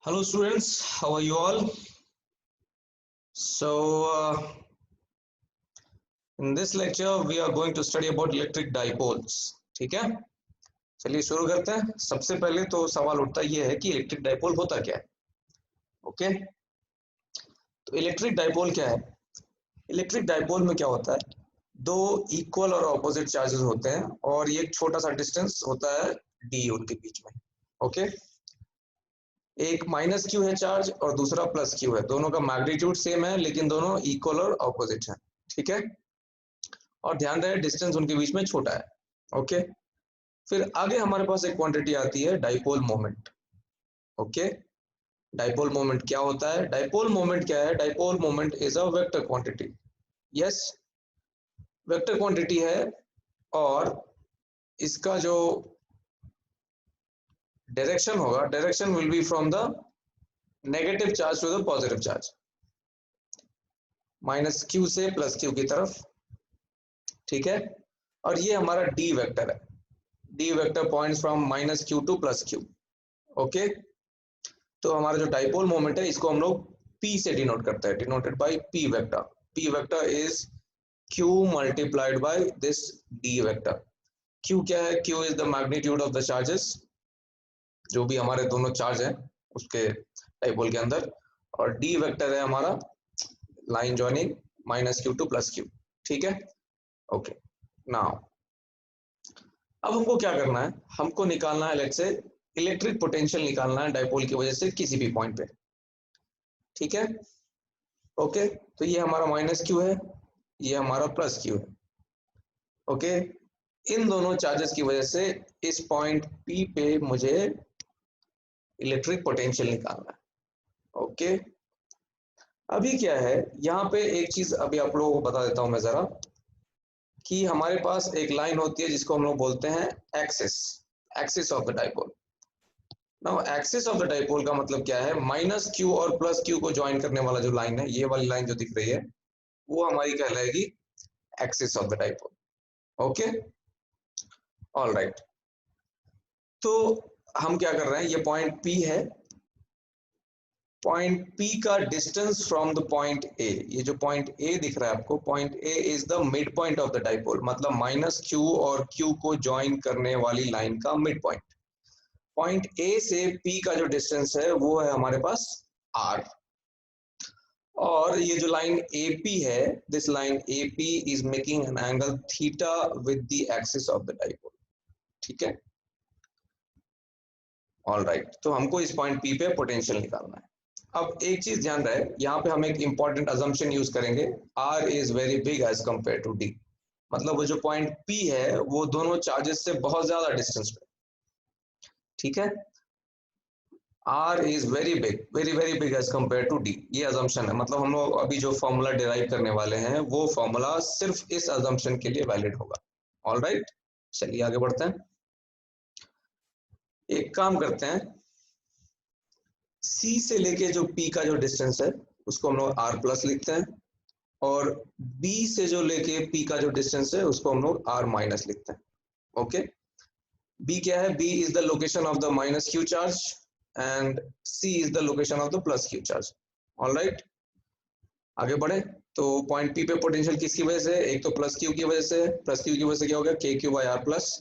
Hello students, how are you all? In this lecture we are going to study about electric dipoles. ठीक है, चलिए शुरू करते हैं। सबसे पहले तो सवाल उठता ये है कि इलेक्ट्रिक डाइपोल होता क्या है। ओके, तो इलेक्ट्रिक डाइपोल क्या है? इलेक्ट्रिक डाइपोल में क्या होता है, दो इक्वल और ऑपोजिट चार्जेस होते हैं और ये एक छोटा सा डिस्टेंस होता है डी उनके बीच में। ओके, एक माइनस क्यू है चार्ज और दूसरा प्लस क्यू है, दोनों का मैग्नीट्यूड सेम है लेकिन दोनों इक्वल और ऑपोजिट है। ठीक है, और ध्यान रहे डिस्टेंस उनके बीच में छोटा है। ओके, फिर आगे हमारे पास एक क्वांटिटी आती है dipole moment. Okay, dipole moment क्या होता है? डाइपोल मोमेंट क्या है? Dipole moment is a vector quantity. Yes, vector quantity है और इसका जो डायरेक्शन होगा, direction will be from the negative charge to the positive charge, minus Q से प्लस क्यू की तरफ। ठीक है, और ये हमारा डी वेक्टर है। D vector points from minus Q to plus Q. Okay, तो हमारा जो डाइपोल मोमेंट है इसको हम लोग पी से डिनोट करते हैं, denoted by P vector. P vector is Q multiplied by this D vector. Q क्या है? Q is the magnitude of the charges, जो भी हमारे दोनों चार्ज हैं उसके डाइपोल के अंदर, और डी वेक्टर है हमारा line joining minus Q to plus Q. ठीक है, ओके। नाउ अब हमको क्या करना है, हमको निकालना है, लेट्स से इलेक्ट्रिक पोटेंशियल निकालना है डाइपोल की वजह से किसी भी पॉइंट पे। ठीक है, ओके, तो ये हमारा माइनस क्यू है, ये हमारा प्लस क्यू है। ओके, इन दोनों चार्जेस की वजह से इस पॉइंट पी पे मुझे इलेक्ट्रिक पोटेंशियल निकालना है। ओके, अभी क्या है यहाँ पे एक चीज अभी आप लोगों को बता देता हूं मैं जरा, कि हमारे पास एक लाइन होती है जिसको हम लोग बोलते हैं axis, axis of the dipole. Now axis of the dipole का मतलब क्या है? माइनस क्यू और प्लस क्यू को ज्वाइन करने वाला जो लाइन है, ये वाली लाइन जो दिख रही है, वो हमारी कहलाएगी axis of the dipole. Okay, all right. तो हम क्या कर रहे हैं, ये पॉइंट पी है, पॉइंट पी का distance from the point A, ये जो पॉइंट ए दिख रहा है आपको, point A is the mid point of the dipole, मतलब माइनस क्यू और क्यू को ज्वाइन करने वाली लाइन का मिड पॉइंट। पॉइंट ए से पी का जो डिस्टेंस है वो है हमारे पास आर, और ये जो लाइन AP है, this line AP is making an angle theta with the axis of the dipole. ठीक है, ऑल राइट। तो हमको इस पॉइंट P पे पोटेंशियल निकालना है। अब एक चीज ध्यान रहे, यहाँ पे हम एक इंपॉर्टेंट अजम्पशन यूज करेंगे, R is very big as compare to D। मतलब वो जो पॉइंट P है वो दोनों चार्जेस से बहुत ज्यादा डिस्टेंस पे। ठीक है, R is very big, very big as compared to D, ये assumption है। मतलब हम लोग अभी जो फॉर्मूला डिराइव करने वाले हैं वो फॉर्मूला सिर्फ इस assumption के लिए वैलिड होगा। ऑल राइट, चलिए आगे बढ़ते हैं। एक काम करते हैं, C से लेके जो P का जो डिस्टेंस है उसको हम लोग R प्लस लिखते हैं, और B से जो लेके P का जो डिस्टेंस है उसको हम लोग R माइनस लिखते हैं। ओके, B क्या है? B is the location of the minus Q charge and C is the location of the plus Q charge. All right, आगे बढ़े। तो पॉइंट P पे पोटेंशियल किसकी वजह से? एक तो प्लस Q की वजह से, प्लस Q की वजह से क्या हो गया? KQ by R प्लस,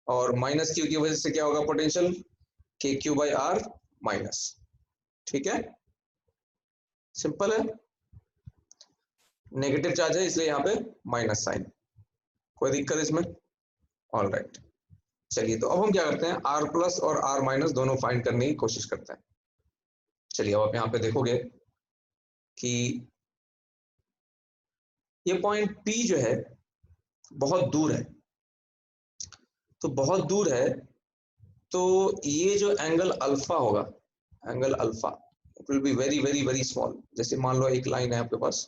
और माइनस Q की वजह से क्या होगा potential? KQ by R minus. ठीक है, सिंपल है, नेगेटिव चार्ज है इसलिए यहाँ पे माइनस साइन, कोई दिक्कत इसमें? ऑल राइट, चलिए तो अब हम क्या करते हैं, R प्लस और R माइनस दोनों फाइंड करने की कोशिश करते हैं। चलिए अब आप यहाँ पे देखोगे कि ये पॉइंट P जो है बहुत दूर है, तो बहुत दूर है तो ये जो एंगल अल्फा होगा, angle alpha, it will be very small. जैसे मान लो एक लाइन है आपके पास,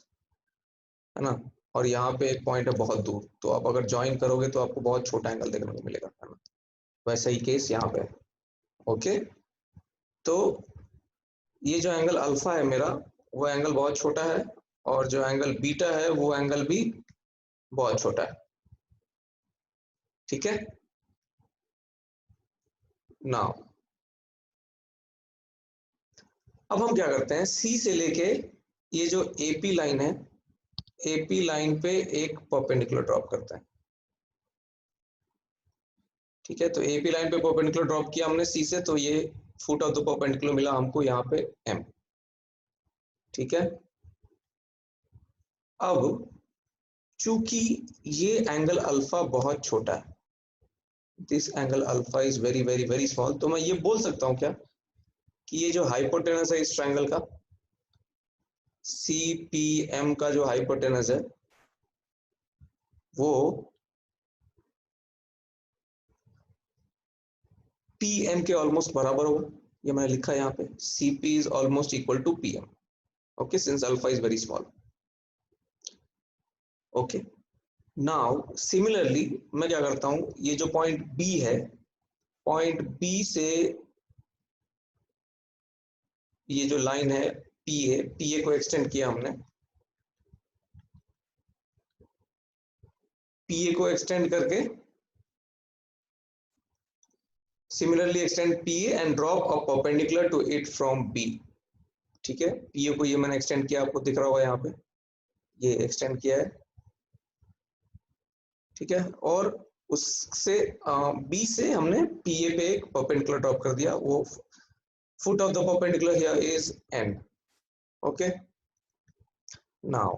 है ना, और यहाँ पे एक पॉइंट है बहुत दूर, तो आप अगर ज्वाइन करोगे तो आपको बहुत छोटा एंगल देखने को मिलेगा, है ना। वैसा ही केस यहाँ पे। ओके, तो ये जो एंगल अल्फा है मेरा, वो एंगल बहुत छोटा है, और जो एंगल बीटा है वो एंगल भी बहुत छोटा है। ठीक है, नाउ अब हम क्या करते हैं, सी से लेके ये जो एपी लाइन है, एपी लाइन पे एक परपेंडिकुलर ड्रॉप करते हैं। ठीक है, तो एपी लाइन पे परपेंडिकुलर ड्रॉप किया हमने सी से, तो ये फुट ऑफ द परपेंडिकुलर मिला हमको यहाँ पे एम। ठीक है, अब चूंकि ये एंगल अल्फा बहुत छोटा है, this angle alpha is very very very small, तो मैं ये बोल सकता हूँ क्या कि ये जो हाइपोटेनस है इस ट्रायंगल का, सी पी एम का जो हाइपोटेनस है वो पी एम के ऑलमोस्ट बराबर होगा। ये मैंने लिखा है यहाँ पे, C P is almost equal to P M. Okay, since alpha is very small. Okay, now similarly मैं क्या करता हूँ, ये जो पॉइंट बी है, पॉइंट बी से ये जो लाइन है पी ए को एक्सटेंड किया हमने, पी ए को एक्सटेंड करके similarly extend P A and drop a perpendicular to it from B. ठीक है, पी ए को ये मैंने एक्सटेंड किया, आपको दिख रहा होगा यहाँ पे, ये एक्सटेंड किया है। ठीक है, और उससे बी से हमने पी ए पे एक परपेंडिकुलर ड्रॉप कर दिया, वो foot of the perpendicular here is N. Okay, now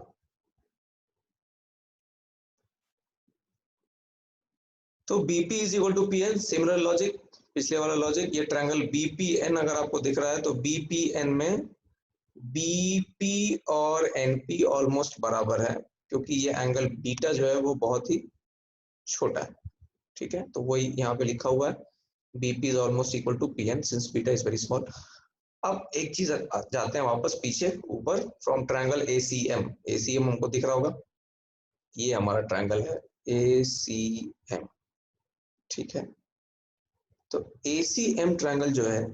तो BP is equal to P N, similar logic, पिछले वाला लॉजिक। ये ट्रायंगल बीपीएन अगर आपको दिख रहा है तो बीपीएन में बीपी और एनपी ऑलमोस्ट बराबर है, क्योंकि ये एंगल बीटा जो है वो बहुत ही छोटा है। ठीक है, तो वही यहाँ पे लिखा हुआ है, BP is almost equal to P N since beta is very small. अब एक चीज जाते हैं वापस पीछे ऊपर, फ्रॉम ट्रायंगल एसीएम, एसीएम हमको दिख रहा होगा, ये हमारा ट्रायंगल है एसीएम। ठीक है, तो एसीएम ट्रायंगल जो है,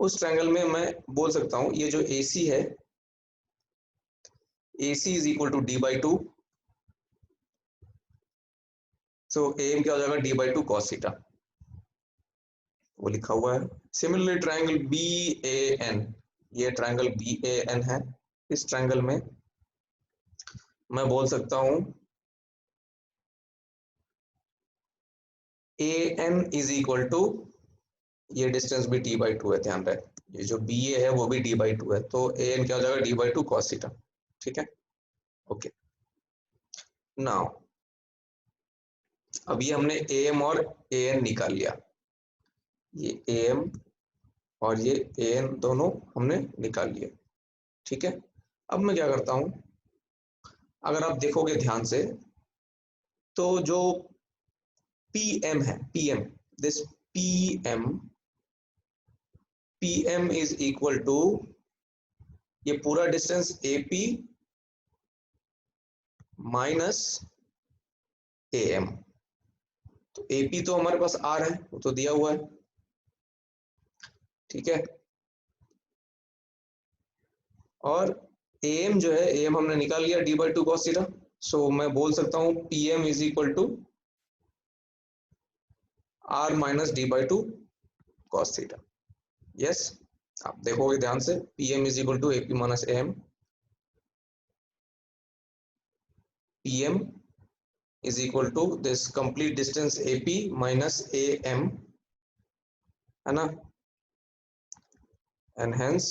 उस ट्रायंगल में मैं बोल सकता हूं ये जो AC है, AC is equal to D by two, so AM क्या हो जाएगा, D by two cos theta, वो लिखा हुआ है। सिमिलरली ट्रायंगल BAN, ये ट्रायंगल BAN है, इस ट्रायंगल में मैं बोल सकता हूं AN इज इक्वल टू, ये डिस्टेंस भी डी बाई टू है, ध्यान रहे, ये जो BA है वो भी डी बाई टू है, तो AN क्या हो जाएगा, D by two cos theta. ठीक है, ओके, नाउ अब ये हमने AM और AN निकाल लिया, ये AM और ये AN दोनों हमने निकाल लिए। ठीक है, अब मैं क्या करता हूं, अगर आप देखोगे ध्यान से तो जो PM है, PM, this PM is equal to ये पूरा डिस्टेंस AP माइनस AM, तो AP तो हमारे पास R है, वो तो दिया हुआ है। ठीक है, और AM जो है, AM हमने निकाल लिया D by two cos theta, so मैं बोल सकता हूं PM is equal to R minus D by two cos theta. Yes, आप देखोगे ध्यान से, PM is equal to AP minus AM, PM is equal to this complete distance AP minus AM, है ना, and hence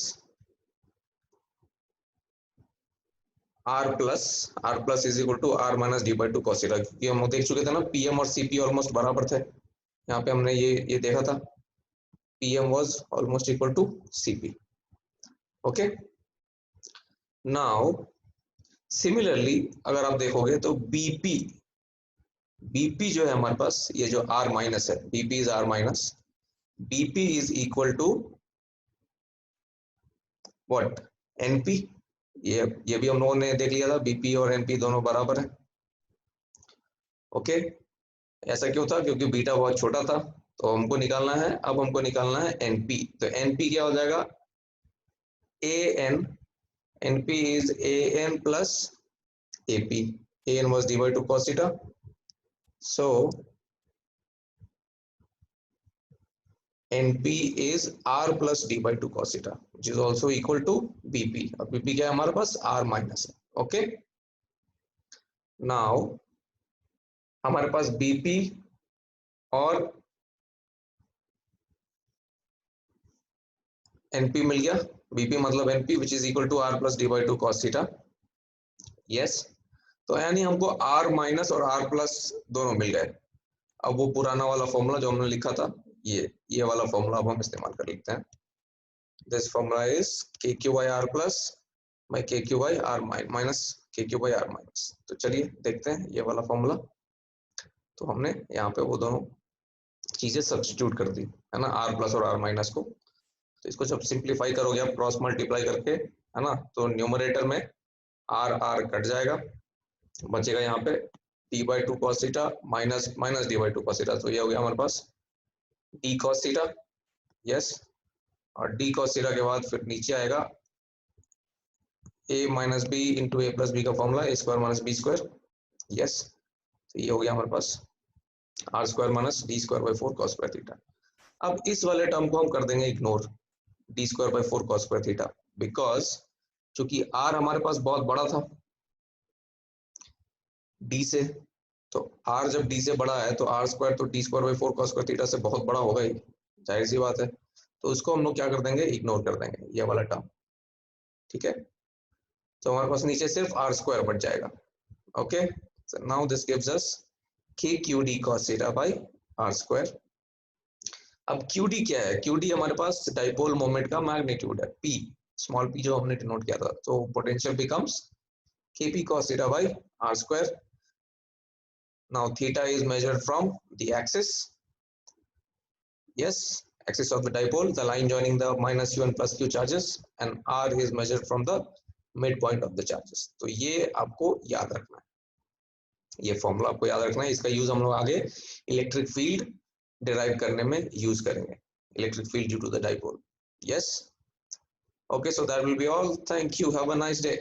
R plus is equal to R minus D by 2 cos theta, क्योंकि हम देख चुके थे ना PM और CP almost बराबर थे, यहाँ पे हमने ये देखा था, PM was almost equal to CP. Okay, now similarly अगर आप देखोगे तो BP जो है हमारे पास, ये जो R माइनस है, BP is R minus, BP is equal to what, NP, ये भी हम लोगों ने देख लिया था, BP और NP दोनों बराबर है। ओके, ऐसा क्यों था, क्योंकि बीटा बहुत छोटा था, तो हमको निकालना है, अब हमको निकालना है NP, तो NP क्या हो जाएगा, AN, NP is AN plus AP, AN was d by 2 cos theta, so NP is R plus d by 2 cos theta which is also equal to BP. अब BP क्या है हमारे पास R माइनस है. Okay, now हमारे पास BP और NP मिल गया. BP मतलब NP which is equal to R plus d by 2 cos theta. Yes, तो यानी हमको R माइनस और R प्लस दोनों मिल गए. अब वो पुराना वाला फॉर्मूला जो हमने लिखा था, ये वाला फॉर्मूला अब हम इस्तेमाल कर लेते हैं. This formula is KQ by R plus by KQ by R minus KQ by R minus. तो चलिए देखते हैं ये वाला फॉर्मूला. तो हमने यहाँ पे वो दोनों चीजें सब्स्टिट्यूट कर दी है ना, R प्लस और R माइनस को. तो इसको जब सिंप्लीफाई करोगे आप क्रॉस मल्टीप्लाई करके है ना, तो न्यूमरेटर में R कट जाएगा, बचेगा यहाँ पे d by 2 cos theta minus d by 2 cos theta. तो ये हो गया हमारे पास d cos theta. यस, और d cos theta के बाद फिर नीचे आएगा a minus B into A plus B का formula a square minus B square. Yes, तो ये हो गया हमारे पास r square minus d square by 4 cos square theta. अब इस वाले टर्म को हम कर देंगे ignore, d square by 4 cos square theta, because चूंकि r हमारे पास बहुत बड़ा था d से, तो r जब d से बड़ा है तो r स्क्वायर तो d square by 4 cos square theta से बहुत बड़ा होगा ही, जाहिर सी बात है. तो उसको हम लोग क्या कर देंगे, इग्नोर कर देंगे ये वाला टर्म. ठीक है, तो हमारे पास नीचे सिर्फ r स्क्वायर बच जाएगा. Okay, so now this gives us KQD cos theta by r square. अब QD क्या है, QD हमारे पास डाइपोल मोमेंट का मैग्नीट्यूड है, P स्मॉल p जो हमने डिनोट किया था. तो potential becomes KP cos theta by r square. Now theta is measured from the axis. Yes, axis of the dipole, the line joining the minus q and plus q charges, and r is measured from the midpoint of the charges. तो ये आपको याद रखना है, ये formula आपको याद रखना है. इसका यूज हम लोग आगे इलेक्ट्रिक फील्ड डिराइव करने में यूज करेंगे, electric field due to the dipole. Yes, okay, so that will be all. Thank you, have a nice day.